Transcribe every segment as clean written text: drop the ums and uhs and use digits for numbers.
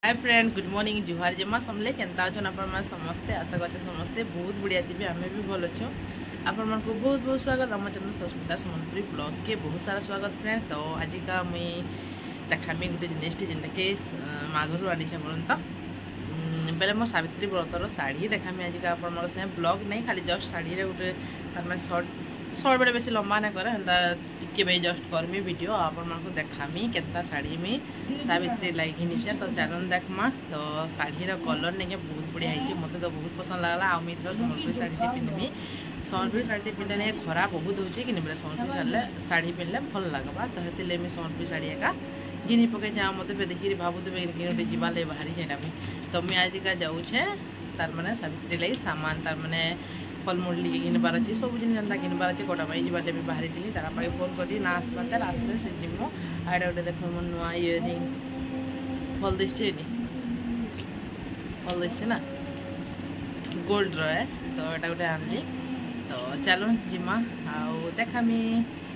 Hi friend good morning जुहार जमा समले केनता अछन आपण समस्ते आशा करते समस्ते बहुत बढ़िया थी आम भी भल अच्छे आपण मन को बहुत बहुत स्वागत आम चंद्र सस्मिता सम्बलपुरी ब्लॉग के बहुत सारा स्वागत फ्रेंड। तो आज का मुई देखामी गोटे जिनिस जेनटा कि माँ घर आनी बोलता बेले मो सावित्री व्रतर शाढ़ी देखामी आज का आप ब्लॉग नहीं खाली जस्ट शाढ़ी गोटे तार शॉर्ट बेले बेसी लंबा ना करे हेन्ता टिके भाई जस्ट करमी वीडियो आपण को देखामी केता शाढ़ी में सावित्री लगे नीचे। तो चलन देखमा तो शाढ़ीर कलर नहीं बहुत बढ़िया है मत तो बहुत पसंद लगला आ मुझे सम्बलपुरी शाढ़ी पिंधमी सम्बलपुरी शाढ़ी पिंधे खरा बहुत होची कि बोले सम्बलपुरी शाढ़ी पिंधले भल लगवा तो हेतिले मैं सम्बलपुरी शाढ़ी एका घिनी पके जा मत देखिए भावुवे गोटे जीवार बाहरी जाटा तो मुझे आज का जाऊे तार मैंने सावित्री लगी सामान तार मैंने फलमूल टी घिनबार अच्छे सब जिन जेनता घिनबार अच्छे गोटा पाई जीवार भी बाहरी थी तार पाखे फोन करी ना आसबार आसले से जीमु आड़े गोटे देख मो नुआ इयरिंग भल दिशे भल दिशे ना गोल्ड रे तो यहाँ गोटे आनली तो चलो जिमा आउ देखामी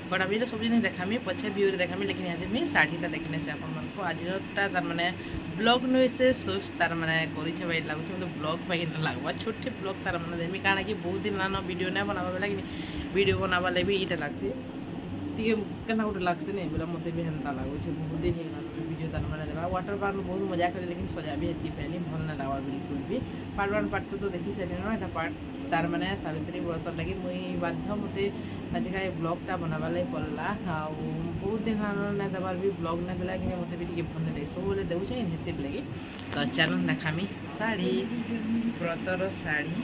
गोटा भी सब जिन देखामी पछे व्यू देखामी लेकिन यहाँ मुझे शाढ़ीटा देखने से आपको आजटा तार मैंने ब्लॉग नुई से सोच तार मैंने कर लगुच मतलब ब्लॉग पाई लगवा छोटे ब्लॉग तार मैंने देमी काଣା कि बहुत दिन लान वीडियो नहीं बनावा बेला कि वीडियो बनावा लगे भी इटा लगसी केना गोटे लगसी नहीं बोला मत भी हेन्ता लगुच बहुत दिन वीडियो तार मैंने देवा वाटर पार्क में बहुत मजा करे लेकिन सजा भी हेती पैनी भल ना लगा बिल्कुल भी पार्ट 1 पार्ट 2 तो देखी सारे ना एटा पार्ट तार मैंने सावित्री व्रत लगे मुई बाध्य मत आज का ब्लॉगटा बनावा लगे पड़ला आ बहुत दिन ना देवार भी ब्लॉग ना देला कि मत भी भल नहीं लगे सब देखे हेतिर लगे। तो चलन देखामी शाढ़ी व्रतर शाढ़ी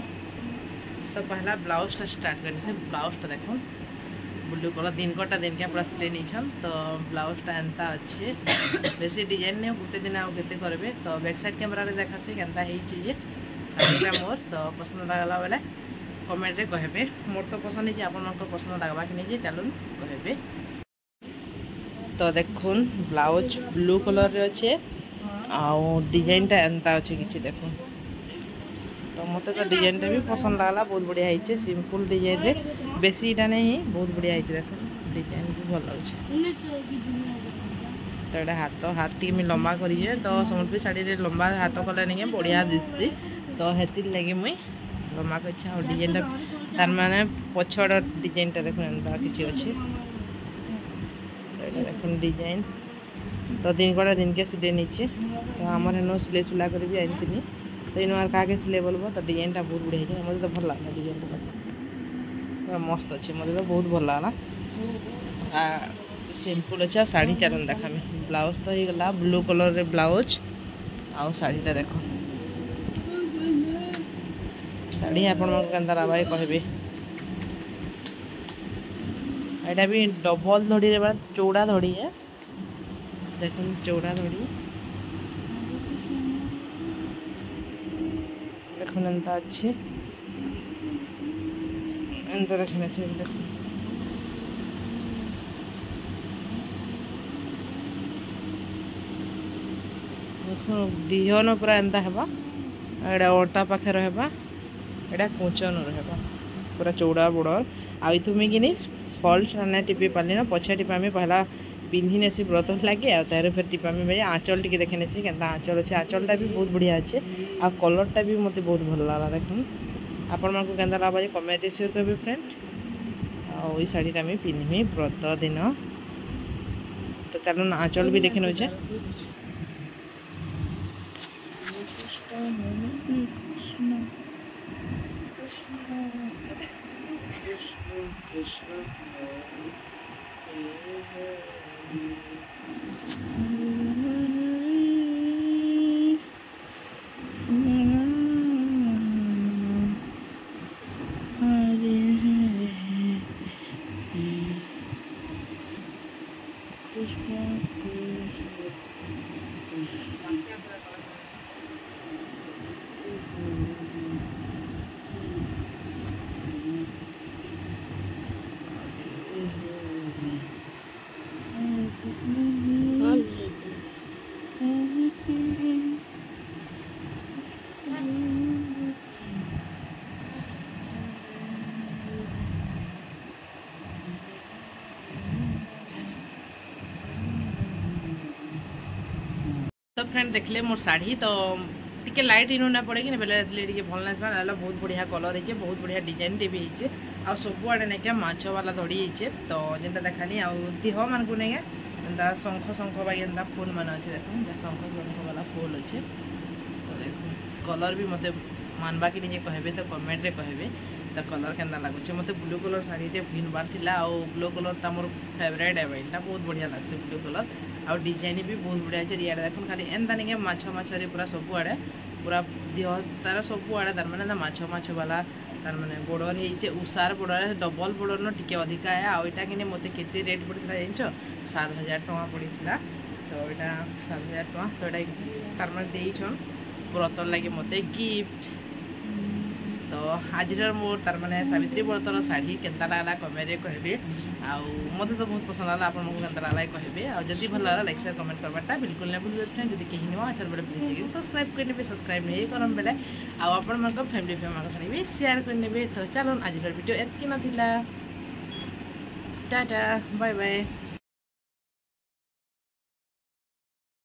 तो पहला ब्लाउजटा स्टार्ट करनी से ब्लाउजटा देख ब्लू कलर दिन कटा दिन क्या पूरा सिले नहीं तो ब्लाउजटा एंता अच्छे बेसी डिजाइन नहीं गोटे दिन आउ के करेंगे। तो बैक साइड कैमेरा देखा सी केनता है शाढ़ीटा मोर तो पसंद लगला बेले कमेंट रे कहबे मोर तो पसंद है आप पसंद लगवा कि नहीं चलून कहबे। तो देखुन ब्लाउज ब्लू कलर रे अच्छे आउ डिजाइनटा एंता अच्छे किसी देखुन तो मत तो डिजाइनटा भी पसंद लगला बहुत बढ़िया है सिंपल डिजाइन रे बेसी इटा नहीं बहुत बढ़िया है देख डिजाइन भी भल लगे। तो ये हाथ टी लंबा करिए तो सम्बलपुरी शाढ़ी रे लंबा हाथ कले नहीं बढ़िया दिसती तो हेतिर लगे मुई लंबा कर और डिजाइनटा तार माने पछड़ डिजाइनटा देखुन एंता किसी अच्छे तो ये देखुन डिजाइन तो दिन कड़ा दिन के सिले नीचे तो आमर हेन सिले सुला कर भी आनी तो इन क्या सिले बोलबो तो डिजाइनटा बहुत बढ़िया है मतलब तो भल लगा डिजाइनटा मस्त अच्छे मतलब तो बहुत भल लगा सिंपल अच्छे शाढ़ी चलन देखा ब्लाउज तो होगा ब्लू कलर रे ब्लाउज आउ शाढ़ीटा देख शाढ़ी आपण भाई कहबे यहाँ भी डबल धड़ी रे चौड़ा धड़ी है देख चौड़ा धड़ी देखुन एंता अच्छे एंता देखने से देख दिहन पूरा एंता हेबा एडा ओटा पाखे रहबा एडा कुंचन रहबा पूरा चौड़ा बड़ आ तुम कि फल्ट ना टिपी पाली ना पछा टिपा में पहला पिंधि नेसी व्रत लगे आ तार फिर टिपा में भाई आँचल टी देखे नेसी केन्ता आँचल अच्छे आँचलटा भी बहुत बढ़िया अच्छे आ कलरटा भी मत बहुत भल लगा देखुन आपण मानक केन्ता लगा कमेंट शेयर करेंगे फ्रेंड आ शाढ़ीटा मुझे पिंधि व्रत दिन तो चलो आँचल भी देखे नौचे तो फ्रेंड देखले मोर साड़ी तो टिके लाइट इनु ना पड़े कि बेले टिके भल ना नाला बहुत बढ़िया कलर है बहुत बढ़िया डिजाइन टे भी है आ सबुआड़े नहीं क्या माछ वाला धड़ी है तो जेनता देखानी आ देह मान को नहीं एंता शंख शंख बाई एंता फूल मान अच्छे देख शंख शंख वाला फूल अच्छे तो देखो कलर भी मत मानवा कि नहीं कहबे तो कमेंट रे कहबे तो कलर केन्दा लगुचे मत ब्लू कलर शाड़ी घिनबार था ब्लू कलर मोर फेवरेट है भाई बहुत बढ़िया लगसे ब्लू कलर आ डिजाइन भी बहुत बढ़िया अच्छे रिया देख खाली एंता नहीं माछ माछरे पूरा सबुआड़े पूरा देह तार सबुआड़े तार मैंने माछ माछ वाला तार मैंने बॉर्डर है उषार बॉर्डर डबल बॉर्डर न टिके अधिका है आईटा कि मत के रेट पड़ता जान 7,000 टଙ୍କା पड़ता तो यहाँ 7,000 टଙ୍କା तो यहाँ तार मैंने देछन व्रतर लगे मत गिफ्ट तो आज मोर तार मैंने सावित्री व्रतर शाढ़ी केन्ता लगला कमेंट कहबे मत तो बहुत पसंद आला आप केन्ता लगला कहबे आ जदि भल लगला लाइक शेयर कमेंट करवाटा बिल्कुल नहीं भूल फ्रेंड जब कहीं नुआ अच्छा बेले प्लीज सब्सक्राइब करने सब्सक्राइब नहीं करम बेले आपण फैमिली फ्रेंड भी शेयर करने तो चलो आज वीडियो एतकी ना टाटा बाय बाय।